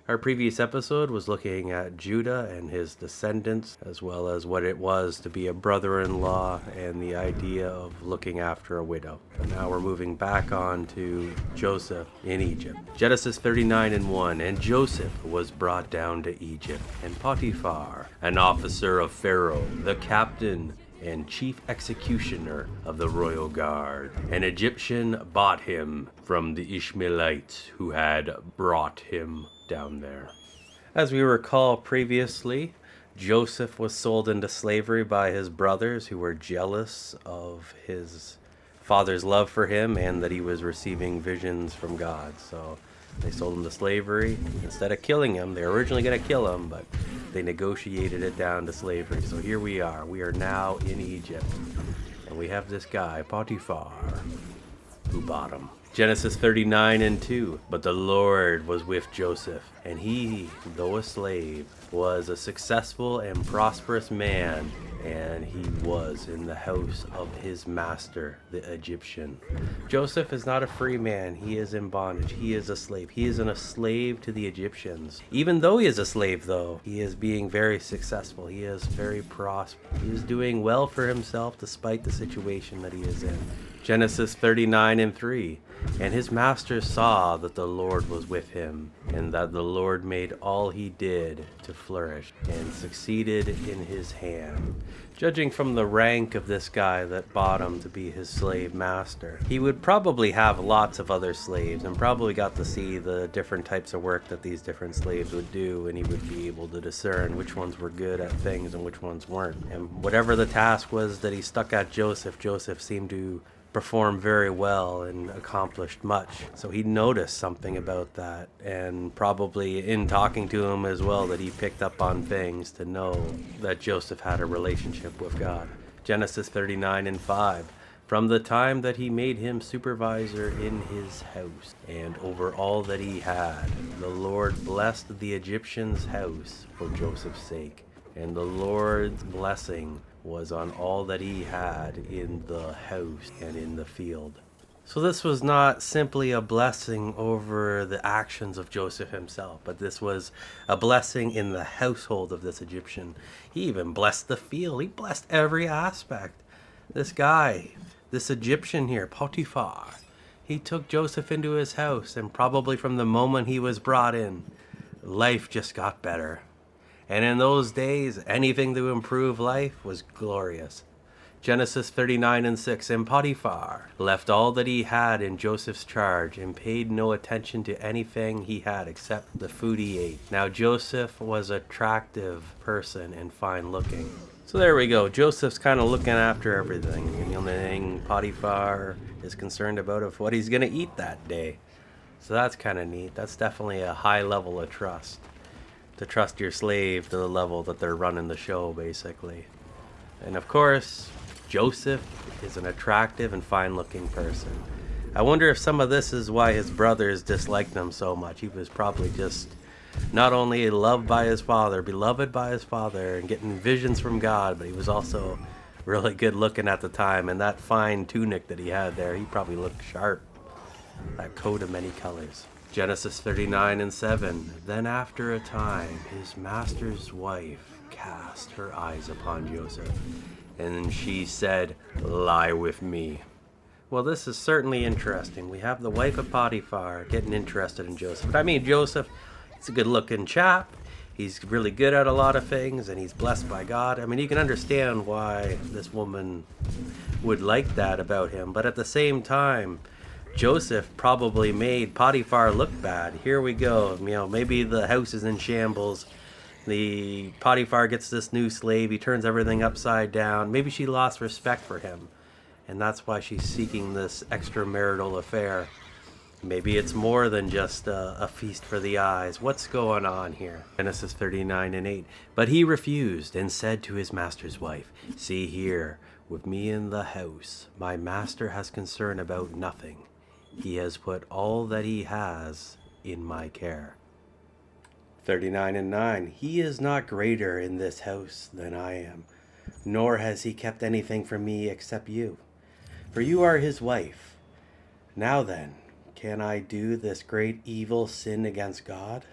Our previous episode was looking at Judah and his descendants, as well as what it was to be a brother-in-law and the idea of looking after a widow. But now we're moving back on to Joseph in Egypt. Genesis 39:1, and Joseph was brought down to Egypt, and Potiphar, an officer of Pharaoh, the captain and chief executioner of the royal guard, an Egyptian, bought him from the Ishmaelites who had brought him down there. As we recall previously, Joseph was sold into slavery by his brothers who were jealous of his father's love for him and that he was receiving visions from God. So they sold him to slavery. Instead of killing him, they were originally going to kill him, but they negotiated it down to slavery. So here we are. We are now in Egypt. And we have this guy, Potiphar, who bought him. Genesis 39:2, but the Lord was with Joseph, and he, though a slave, was a successful and prosperous man, and he was in the house of his master, the Egyptian. Joseph is not a free man. He is in bondage. He is a slave. He is a slave to the Egyptians. Even though he is a slave, though, he is being very successful. He is very prosperous. He is doing well for himself despite the situation that he is in. Genesis 39:3, and his master saw that the Lord was with him, and that the Lord made all he did to flourish, and succeeded in his hand. Judging from the rank of this guy that bought him to be his slave master, he would probably have lots of other slaves, and probably got to see the different types of work that these different slaves would do, and he would be able to discern which ones were good at things and which ones weren't. And whatever the task was that he stuck at Joseph, Joseph seemed to performed very well and accomplished much. So he noticed something about that, and probably in talking to him as well, that he picked up on things to know that Joseph had a relationship with God. Genesis 39:5, from the time that he made him supervisor in his house and over all that he had, the Lord blessed the Egyptian's house for Joseph's sake, and the Lord's blessing was on all that he had in the house and in the field. So this was not simply a blessing over the actions of Joseph himself, but this was a blessing in the household of this Egyptian. He even blessed the field. He blessed every aspect. This guy, this Egyptian here, Potiphar, he took Joseph into his house, and probably from the moment he was brought in, life just got better. And in those days, anything to improve life was glorious. Genesis 39:6, and Potiphar left all that he had in Joseph's charge and paid no attention to anything he had except the food he ate. Now Joseph was an attractive person and fine looking. So there we go. Joseph's kind of looking after everything. And the only thing Potiphar is concerned about is what he's going to eat that day. So that's kind of neat. That's definitely a high level of trust. To trust your slave to the level that they're running the show, basically. And of course, Joseph is an attractive and fine-looking person. I wonder if some of this is why his brothers disliked him so much. He was probably just not only loved by his father, beloved by his father, and getting visions from God, but he was also really good looking at the time. And that fine tunic that he had there, he probably looked sharp. That coat of many colors. Genesis 39:7, then after a time his master's wife cast her eyes upon Joseph, and she said, lie with me. Well, this is certainly interesting. We have the wife of Potiphar getting interested in Joseph. But I mean, Joseph, he's a good looking chap. He's really good at a lot of things, and he's blessed by God. I mean, you can understand why this woman would like that about him. But at the same time, Joseph probably made Potiphar look bad. Here we go. Maybe the house is in shambles. The Potiphar gets this new slave. He turns everything upside down. Maybe she lost respect for him, and that's why she's seeking this extramarital affair. Maybe it's more than just a feast for the eyes. What's going on here? Genesis 39:8. But he refused and said to his master's wife, see here, with me in the house, my master has concern about nothing. He has put all that he has in my care. 39:9. He is not greater in this house than I am, nor has he kept anything from me except you, for you are his wife. Now then, can I do this great evil sin against God?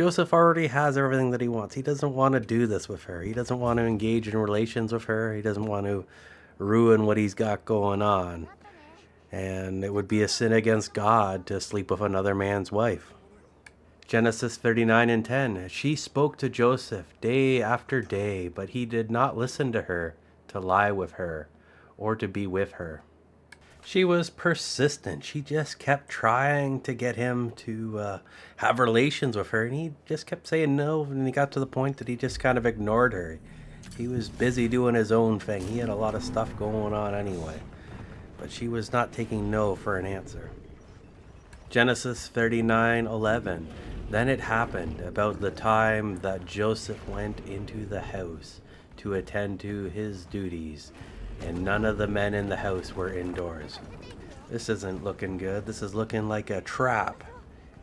Joseph already has everything that he wants. He doesn't want to do this with her. He doesn't want to engage in relations with her. He doesn't want to ruin what he's got going on. And it would be a sin against God to sleep with another man's wife. Genesis 39:10. She spoke to Joseph day after day, but he did not listen to her to lie with her or to be with her. She was persistent. She just kept trying to get him to have relations with her, and he just kept saying no, and he got to the point that he just kind of ignored her. He was busy doing his own thing. He had a lot of stuff going on anyway, but she was not taking no for an answer. Genesis 39:11. Then it happened about the time that Joseph went into the house to attend to his duties, and none of the men in the house were indoors. This isn't looking good. This is looking like a trap.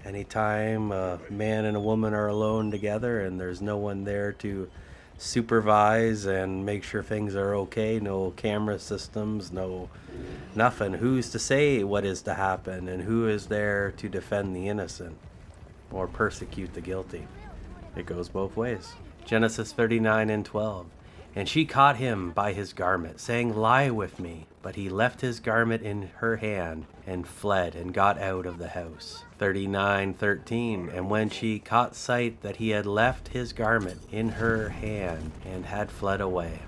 Anytime a man and a woman are alone together and there's no one there to supervise and make sure things are okay, no camera systems, no nothing, who's to say what is to happen, and who is there to defend the innocent or persecute the guilty? It goes both ways. Genesis 39:12. And she caught him by his garment, saying, lie with me. But he left his garment in her hand and fled and got out of the house. 39:13. And when she caught sight that he had left his garment in her hand and had fled away.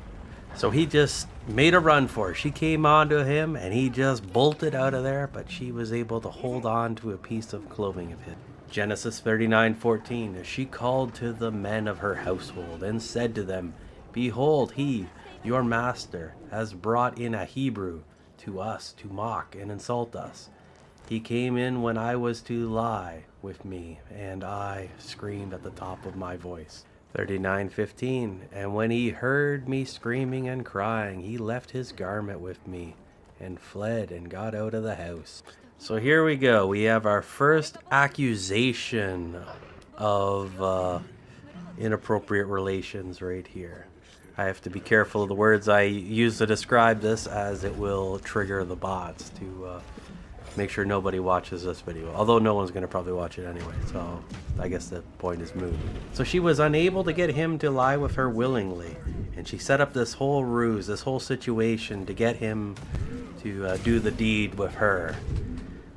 So he just made a run for her. She came onto him and he just bolted out of there, but she was able to hold on to a piece of clothing of his. Genesis 39:14. She called to the men of her household and said to them, behold, he, your master, has brought in a Hebrew to us to mock and insult us. He came in when I was to lie with me, and I screamed at the top of my voice. 39:15. And when he heard me screaming and crying, he left his garment with me and fled and got out of the house. So here we go. We have our first accusation of inappropriate relations right here. I have to be careful of the words I use to describe this, as it will trigger the bots to make sure nobody watches this video. Although no one's going to probably watch it anyway, so I guess the point is moot. So she was unable to get him to lie with her willingly, and she set up this whole ruse, this whole situation to get him to do the deed with her.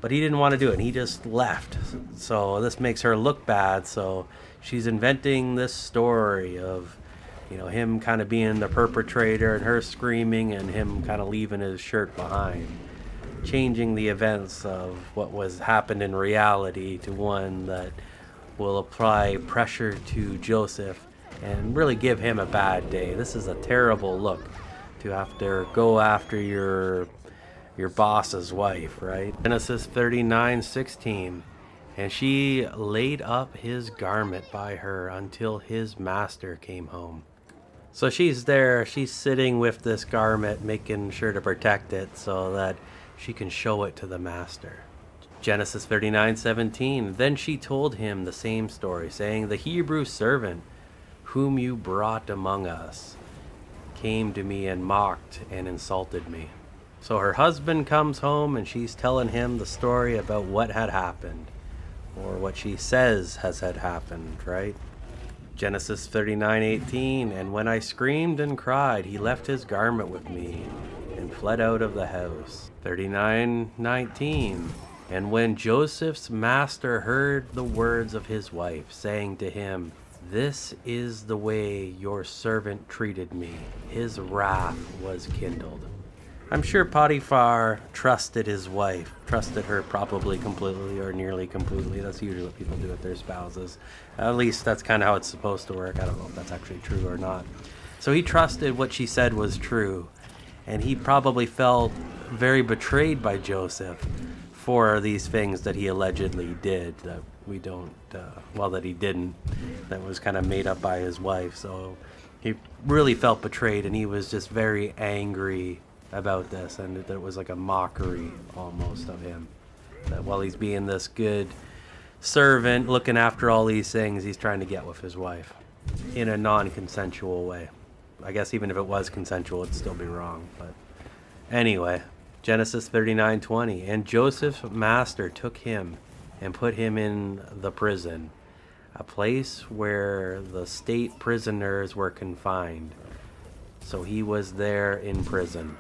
But he didn't want to do it, and he just left. So this makes her look bad, so she's inventing this story of, you know, him kind of being the perpetrator and her screaming and him kind of leaving his shirt behind, changing the events of what was happened in reality to one that will apply pressure to Joseph and really give him a bad day. This is a terrible look to have to go after your boss's wife, right? Genesis 39:16. And she laid up his garment by her until his master came home. So she's there, she's sitting with this garment, making sure to protect it so that she can show it to the master. Genesis 39:17. Then she told him the same story, saying, the Hebrew servant whom you brought among us came to me and mocked and insulted me. So her husband comes home and she's telling him the story about what had happened, or what she says had happened, right? Genesis 39:18. And when I screamed and cried, he left his garment with me and fled out of the house. 39:19. And when Joseph's master heard the words of his wife, saying to him, this is the way your servant treated me, his wrath was kindled. I'm sure Potiphar trusted his wife, trusted her probably completely or nearly completely. That's usually what people do with their spouses. At least that's kind of how it's supposed to work. I don't know if that's actually true or not. So he trusted what she said was true, and he probably felt very betrayed by Joseph for these things that he allegedly did that we don't, that he didn't, that was kind of made up by his wife. So he really felt betrayed, and he was just very angry about this, and that it was like a mockery almost of him, that while he's being this good servant looking after all these things, he's trying to get with his wife in a non-consensual way. I guess even if it was consensual, it'd still be wrong. But anyway, Genesis 39:20. And Joseph's master took him and put him in the prison a place where the state prisoners were confined. So he was there in prison.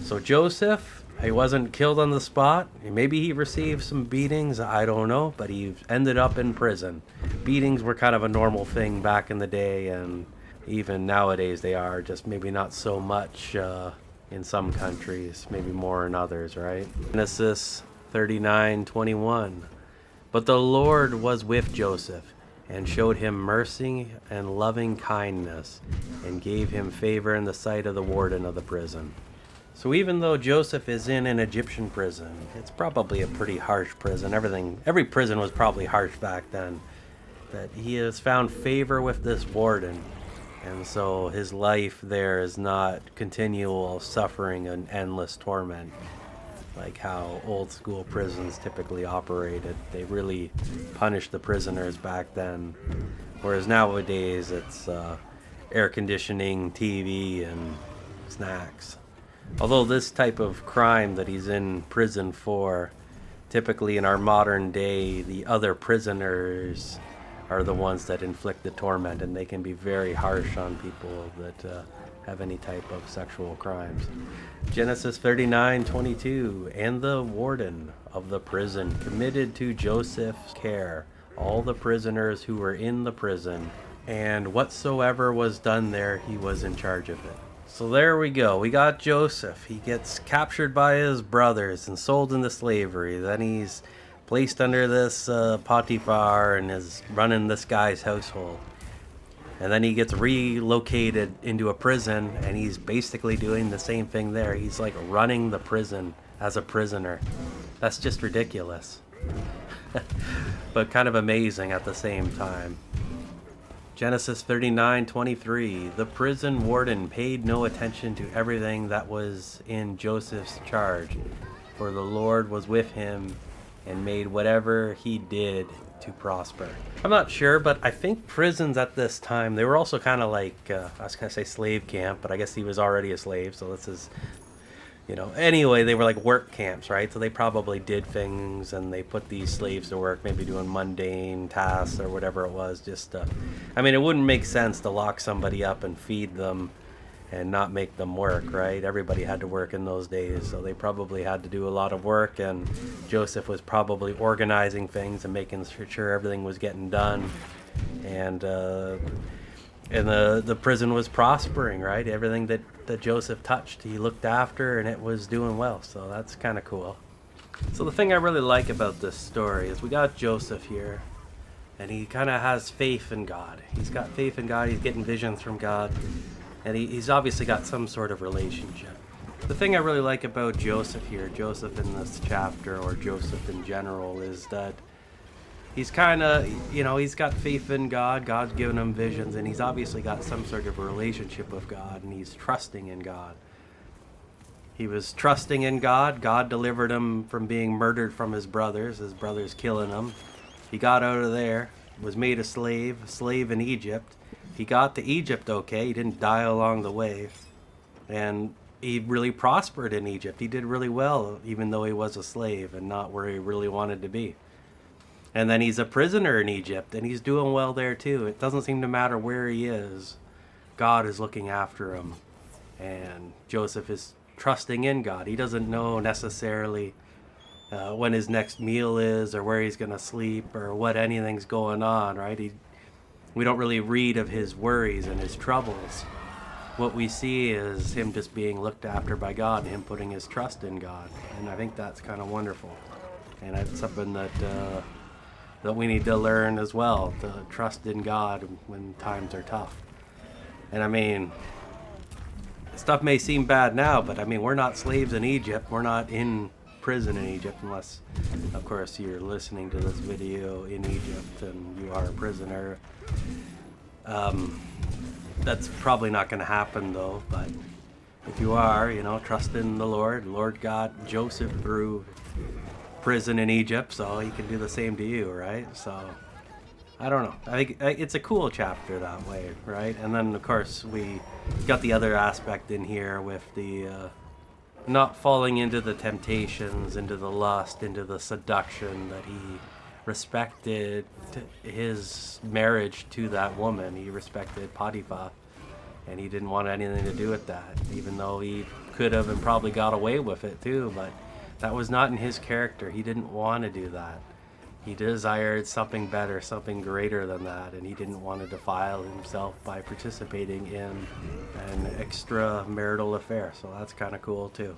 So Joseph, he wasn't killed on the spot. Maybe he received some beatings, I don't know, but he ended up in prison. Beatings were kind of a normal thing back in the day, and even nowadays they are, just maybe not so much in some countries, maybe more in others, right? Genesis 39:21. But the Lord was with Joseph, and showed him mercy and loving kindness, and gave him favor in the sight of the warden of the prison. So even though Joseph is in an Egyptian prison, it's probably a pretty harsh prison. Every prison was probably harsh back then. That he has found favor with this warden, and so his life there is not continual suffering and endless torment, like how old school prisons typically operated. They really punished the prisoners back then, whereas nowadays it's air conditioning, TV, and snacks. Although this type of crime that he's in prison for, typically in our modern day, the other prisoners are the ones that inflict the torment, and they can be very harsh on people that have any type of sexual crimes. Genesis 39:22. And the warden of the prison committed to Joseph's care all the prisoners who were in the prison, and whatsoever was done there, he was in charge of it. So there we go. We got Joseph. He gets captured by his brothers and sold into slavery. Then he's placed under this Potiphar and is running this guy's household. And then he gets relocated into a prison, and he's basically doing the same thing there. He's like running the prison as a prisoner. That's just ridiculous. But kind of amazing at the same time. Genesis 39:23. The prison warden paid no attention to everything that was in Joseph's charge, for the Lord was with him and made whatever he did to prosper. I'm not sure, but I think prisons at this time, they were also kind of like, I was going to say slave camp, but I guess he was already a slave, so this is, anyway, they were like work camps, right? So they probably did things, and they put these slaves to work, maybe doing mundane tasks or whatever it was. It wouldn't make sense to lock somebody up and feed them and not make them work, right? Everybody had to work in those days, so they probably had to do a lot of work, and Joseph was probably organizing things and making sure everything was getting done, and the prison was prospering, right? Everything that Joseph touched, he looked after, and it was doing well, so that's kind of cool. So the thing I really like about this story is we got Joseph here, and he kind of has faith in God. He's got faith in God, he's getting visions from God, and he's obviously got some sort of relationship. The thing I really like about Joseph here, Joseph in this chapter, or Joseph in general, is that he's kind of, he's got faith in God. God's given him visions, and he's obviously got some sort of a relationship with God, and he's trusting in God. He was trusting in God. God delivered him from being murdered from his brothers killing him. He got out of there, was made a slave in Egypt. He got to Egypt okay. He didn't die along the way. And he really prospered in Egypt. He did really well, even though he was a slave and not where he really wanted to be. And then he's a prisoner in Egypt, and he's doing well there too. It doesn't seem to matter where he is. God is looking after him. And Joseph is trusting in God. He doesn't know necessarily when his next meal is, or where he's going to sleep, or what anything's going on, right? We don't really read of his worries and his troubles. What we see is him just being looked after by God, and him putting his trust in God. And I think that's kind of wonderful. And it's something that we need to learn as well, to trust in God when times are tough. And stuff may seem bad now, but we're not slaves in Egypt. We're not in prison in Egypt, unless, of course, you're listening to this video in Egypt and you are a prisoner. That's probably not going to happen, though. But if you are, trust in the Lord. Lord got Joseph through prison in Egypt, so he can do the same to you, right? So I don't know. I think it's a cool chapter that way, right? And then, of course, we got the other aspect in here with the not falling into the temptations, into the lust, into the seduction that he respected his marriage to that woman. He respected Potiphar, and he didn't want anything to do with that, even though he could have and probably got away with it too. But that was not in his character. He didn't want to do that. He desired something better, something greater than that, and he didn't want to defile himself by participating in an extramarital affair. So that's kind of cool too.